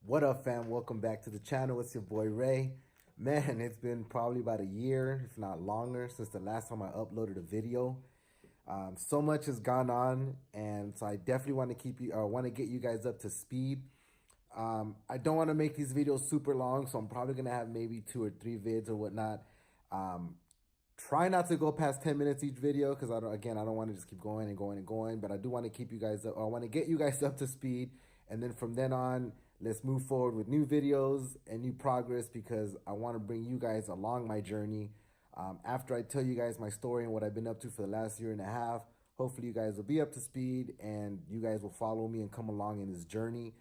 What up, fam? Welcome back to the channel. It's your boy Ray. Man, it's been probably about a year, if not longer, since the last time I uploaded a video. So much has gone on, and so I definitely want to keep you, or want to get you guys up to speed. I don't want to make these videos super long, so I'm probably gonna have maybe 2 or 3 vids or whatnot. Try not to go past 10 minutes each video because I don't want to just keep going and going and going, but I do want to keep you guys up. I want to get you guys up to speed, and then from then on, let's move forward with new videos and new progress because I want to bring you guys along my journey. After I tell you guys my story and what I've been up to for the last year and a half, hopefully you guys will be up to speed and you guys will follow me and come along in this journey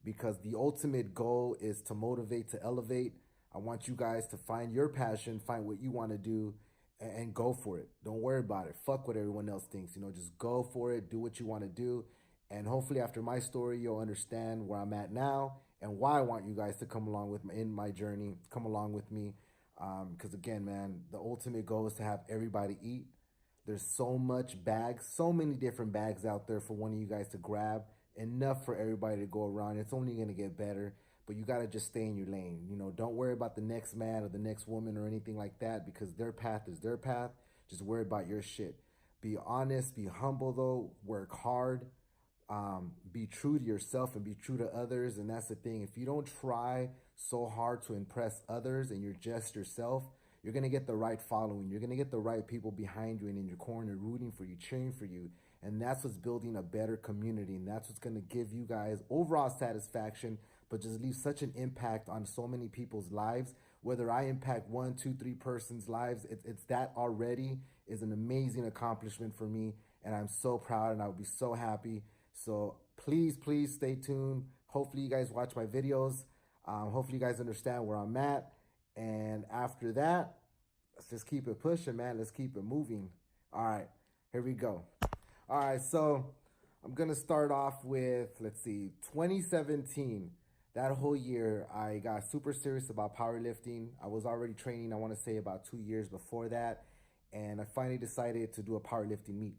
because the ultimate goal is to motivate, to elevate. I want you guys to find your passion, find what you want to do, and go for it. Don't worry about it. Fuck what everyone else thinks. Just go for it. Do what you want to do. And hopefully after my story, you'll understand where I'm at now and why I want you guys to come along with me in my journey, come along with me. Because again, man, the ultimate goal is to have everybody eat. There's so much bags, so many different bags out there for one of you guys to grab. Enough for everybody to go around. It's only going to get better, but you got to just stay in your lane. Don't worry about the next man or the next woman or anything like that because their path is their path. Just worry about your shit. Be honest, be humble though, work hard, be true to yourself and be true to others. And that's the thing. If you don't try so hard to impress others and you're just yourself, you're going to get the right following. You're going to get the right people behind you and in your corner rooting for you, cheering for you. And that's what's building a better community. And that's what's going to give you guys overall satisfaction, but just leave such an impact on so many people's lives. Whether I impact 1, 2, 3 persons' lives, it's that already is an amazing accomplishment for me. And I'm so proud and I would be so happy. So please, please stay tuned. Hopefully you guys watch my videos. Hopefully you guys understand where I'm at. And after that, let's just keep it pushing, man. Let's keep it moving. All right, here we go. All right, so I'm going to start off with, let's see, 2017. That whole year, I got super serious about powerlifting. I was already training, I want to say about 2 years before that. And I finally decided to do a powerlifting meet.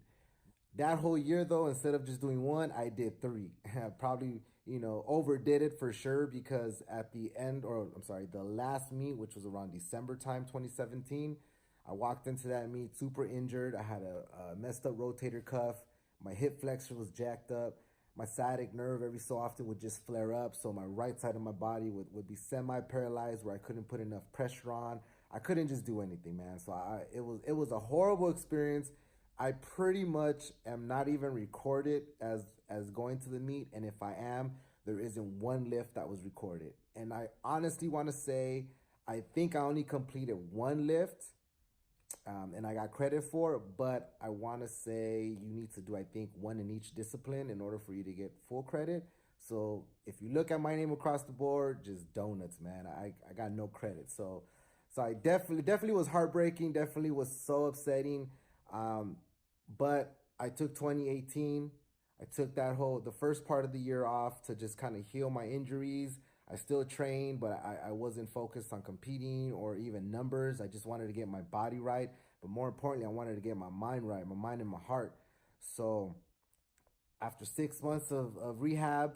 That whole year, though, instead of just doing one, I did 3. Probably, overdid it for sure because at the end, or I'm sorry, the last meet, which was around December time, 2017, I walked into that meet super injured. I had a messed up rotator cuff. My hip flexor was jacked up. My sciatic nerve every so often would just flare up. So my right side of my body would be semi-paralyzed where I couldn't put enough pressure on. I couldn't just do anything, man. So it was a horrible experience. I pretty much am not even recorded as going to the meet. And if I am, there isn't one lift that was recorded. And I honestly want to say, I think I only completed 1 lift and I got credit for it. But I want to say you need to do, I think, 1 in each discipline in order for you to get full credit. So if you look at my name across the board, just donuts, man. I got no credit. So I definitely was heartbreaking. Definitely was so upsetting. But I took 2018, I took the first part of the year off to just kind of heal my injuries. I still trained, but I wasn't focused on competing or even numbers. I just wanted to get my body right. But more importantly, I wanted to get my mind right, my mind and my heart. So after 6 months of rehab,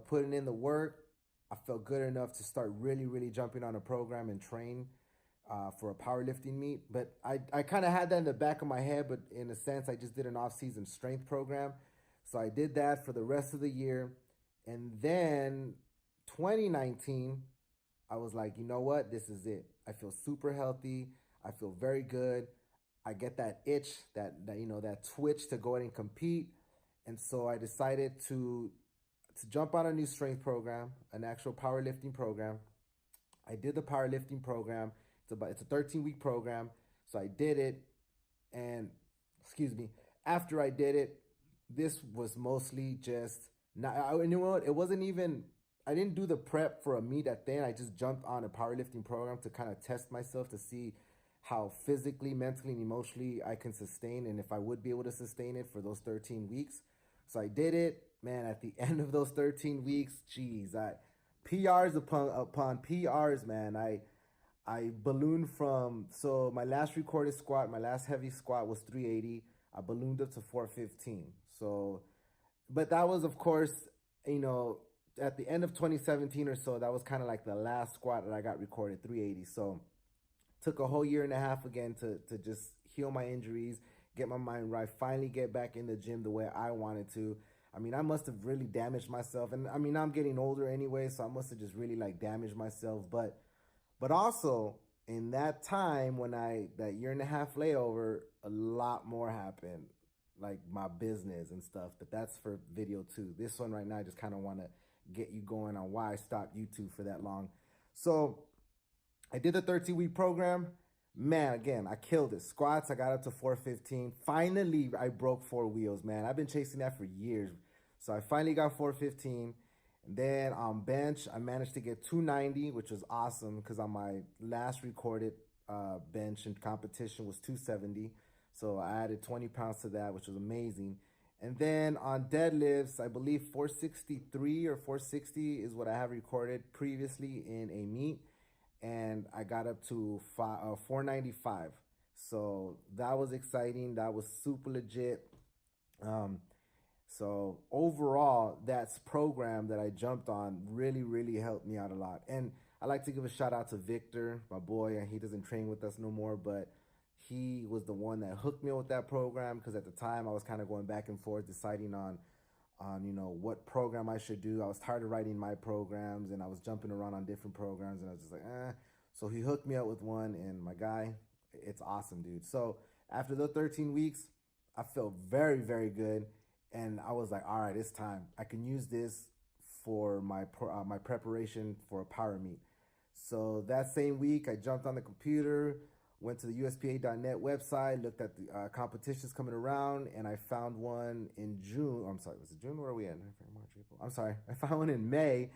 putting in the work, I felt good enough to start really jumping on a program and train for a powerlifting meet. But I kind of had that in the back of my head, but in a sense, I just did an off-season strength program. So I did that for the rest of the year. And then 2019, I was like, you know what? This is it. I feel super healthy. I feel very good. I get that itch, that twitch to go ahead and compete. And so I decided to jump on a new strength program, an actual powerlifting program. I did the powerlifting program. It's a 13-week program. So I did it. And excuse me, after I did it, this was mostly just not, you know what? It wasn't even, I didn't do the prep for a meet at then. I just jumped on a powerlifting program to kind of test myself to see how physically, mentally, and emotionally I can sustain and if I would be able to sustain it for those 13 weeks. So I did it, man. At the end of those 13 weeks, geez, PRs upon PRs, man. I ballooned so my last recorded squat, my last heavy squat was 380. I ballooned up to 415. So, but that was, of course, at the end of 2017 or so, that was kind of like the last squat that I got recorded, 380. So took a whole year and a half again to just heal my injuries, get my mind right, finally get back in the gym the way I wanted to. I mean, I must have really damaged myself. And I mean, I'm getting older anyway, so I must have just really like damaged myself. But also in that time when that year and a half layover, a lot more happened, like my business and stuff. But that's for video 2. This one right now, I just kind of want to get you going on why I stopped YouTube for that long. So I did the 13-week program. Man, again, I killed it. Squats, I got up to 415. Finally, I broke 4 wheels, man. I've been chasing that for years. So I finally got 415. And then on bench, I managed to get 290, which was awesome because on my last recorded bench and competition was 270. So I added 20 pounds to that, which was amazing. And then on deadlifts, I believe 463 or 460 is what I have recorded previously in a meet. And I got up to 495. So that was exciting. That was super legit. So overall, that program that I jumped on really, really helped me out a lot. And I like to give a shout out to Victor, my boy. He doesn't train with us no more, but he was the one that hooked me up with that program because at the time I was kind of going back and forth deciding on what program I should do. I was tired of writing my programs and I was jumping around on different programs and I was just like, So he hooked me up with one, and my guy, it's awesome, dude. So after the 13 weeks, I felt very, very good. And I was like, all right, it's time. I can use this for my preparation for a power meet. So that same week, I jumped on the computer, went to the USPA.net website, looked at the competitions coming around, and I found one in June. Oh, I'm sorry, was it June? Where are we in? March, April. I'm sorry. I found one in May,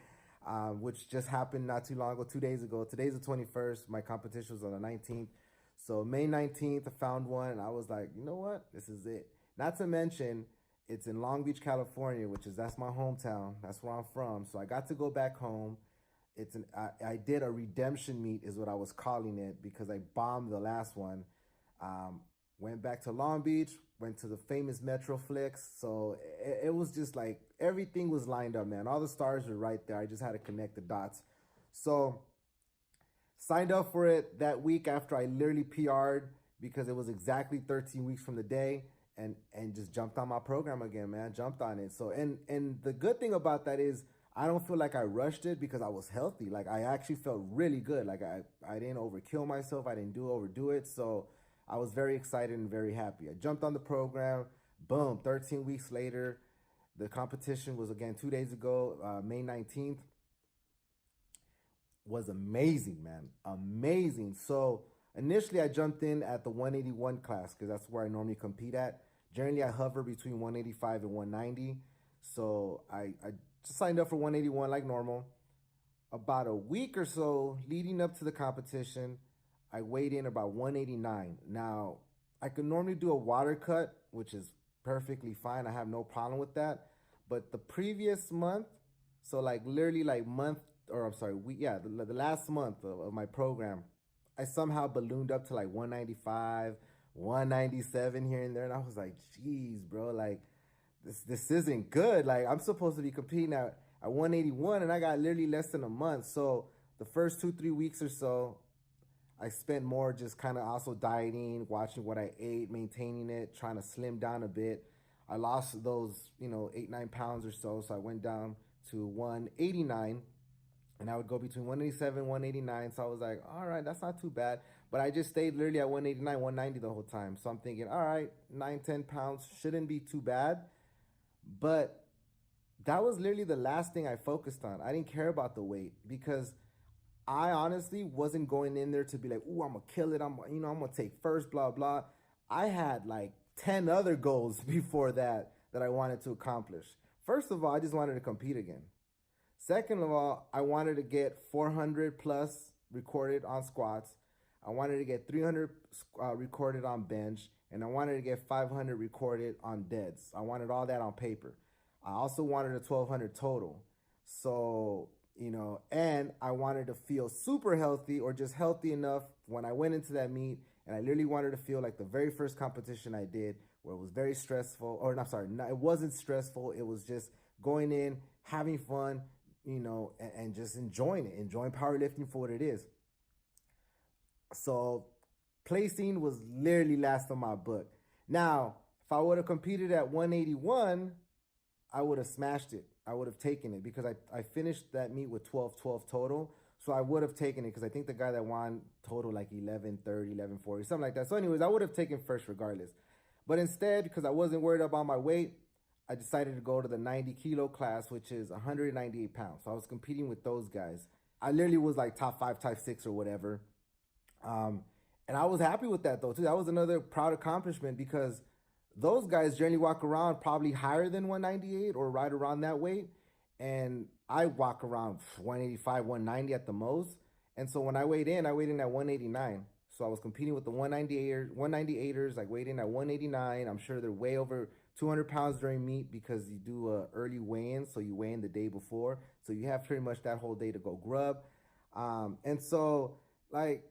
which just happened not too long ago, 2 days ago. Today's the 21st. My competition was on the 19th. So May 19th, I found one, and I was like, you know what? This is it. Not to mention, it's in Long Beach, California, that's my hometown. That's where I'm from. So I got to go back home. I did a redemption meet is what I was calling it because I bombed the last one. Went back to Long Beach, went to the famous Metroflix. So it was just like everything was lined up, man. All the stars were right there. I just had to connect the dots. So signed up for it that week after I literally PR'd because it was exactly 13 weeks from the day. And just jumped on my program again, man. Jumped on it. So and the good thing about that is I don't feel like I rushed it because I was healthy. Like I actually felt really good. Like I didn't overkill myself. I didn't overdo it. So I was very excited and very happy. I jumped on the program. Boom. 13 weeks later, the competition was again 2 days ago, May 19th. Was amazing, man. Amazing. So initially I jumped in at the 181 class because that's where I normally compete at. Generally, I hover between 185 and 190. So I just signed up for 181 like normal. About a week or so leading up to the competition, I weighed in about 189. Now, I could normally do a water cut, which is perfectly fine. I have no problem with that. But the previous month, so like literally like the last month of my program, I somehow ballooned up to like 195, 197 here and there. And I was like, geez, bro, like this isn't good. Like I'm supposed to be competing at 181 and I got literally less than a month. So the first 2-3 weeks or so, I spent more just kind of also dieting, watching what I ate, maintaining it, trying to slim down a bit. I lost those, 8-9 pounds or so. So I went down to 189. And I would go between 187, 189. So I was like, all right, that's not too bad. But I just stayed literally at 189, 190 the whole time. So I'm thinking, all right, 9-10 pounds shouldn't be too bad. But that was literally the last thing I focused on. I didn't care about the weight because I honestly wasn't going in there to be like, ooh, I'm going to kill it. I'm going to take first, blah, blah. I had like 10 other goals before that I wanted to accomplish. First of all, I just wanted to compete again. Second of all, I wanted to get 400 plus recorded on squats. I wanted to get 300 recorded on bench. And I wanted to get 500 recorded on deads. I wanted all that on paper. I also wanted a 1,200 total. So, and I wanted to feel super healthy or just healthy enough when I went into that meet. And I literally wanted to feel like the very first competition I did where it was very stressful. Or, I'm sorry, it wasn't stressful. It was just going in, having fun, you know, and just enjoying it, enjoying powerlifting for what it is. So placing was literally last on my book. Now, if I would have competed at 181, I would have smashed it. I would have taken it because I finished that meet with 12-12 total. So I would have taken it because I think the guy that won total like 11:30, 11:40, something like that. So anyways, I would have taken first regardless. But instead, because I wasn't worried about my weight, I decided to go to the 90 kilo class, which is 198 pounds. So I was competing with those guys. I literally was like top 5, top 6 or whatever. And I was happy with that though too. That was another proud accomplishment because those guys generally walk around probably higher than 198 or right around that weight. And I walk around 185, 190 at the most. And so when I weighed in at 189. So I was competing with the 198ers, like weighed in at 189. I'm sure they're way over 200 pounds during meet because you do a early weigh-in. So you weigh in the day before. So you have pretty much that whole day to go grub. And so like,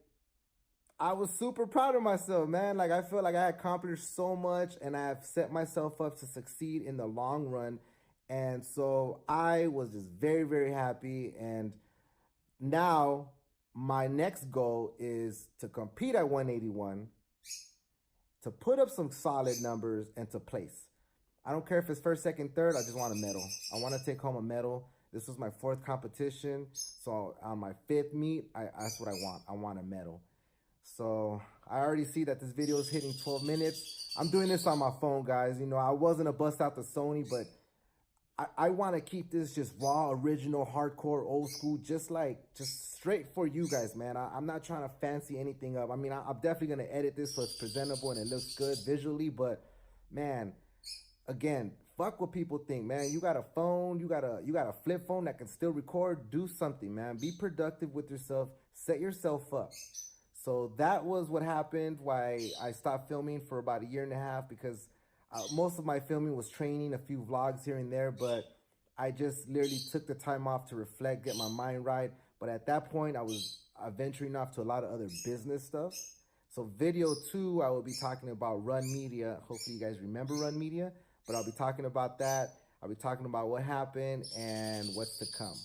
I was super proud of myself, man. Like, I feel like I accomplished so much and I've set myself up to succeed in the long run. And so I was just very, very happy. And now my next goal is to compete at 181, to put up some solid numbers, and to place. I don't care if it's first, second, third. I just want a medal. I want to take home a medal. This was my 4th competition. So on my 5th meet, that's what I want. I want a medal. So I already see that this video is hitting 12 minutes. I'm doing this on my phone, guys. You know, I wasn't a bust out the Sony, but I want to keep this just raw, original, hardcore, old school, just straight for you guys, man. I'm not trying to fancy anything up. I mean, I'm definitely going to edit this so it's presentable and it looks good visually, but man, again, fuck what people think, man. You got a phone, you got a flip phone that can still record. Do something, man. Be productive with yourself. Set yourself up. So that was what happened, why I stopped filming for about 1.5 years because most of my filming was training, a few vlogs here and there, but I just literally took the time off to reflect, get my mind right. But at that point, I was venturing off to a lot of other business stuff. So video 2, I will be talking about Run Media. Hopefully you guys remember Run Media, but I'll be talking about that. I'll be talking about what happened and what's to come.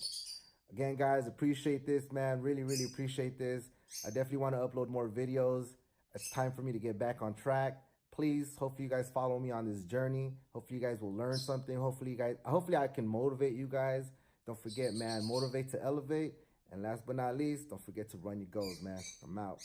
Again, guys, appreciate this, man. Really, really appreciate this. I definitely want to upload more videos. It's time for me to get back on track. Please, hopefully you guys follow me on this journey. Hopefully you guys will learn something. Hopefully I can motivate you guys. Don't forget, man, motivate to elevate. And last but not least, don't forget to run your goals, man. I'm out.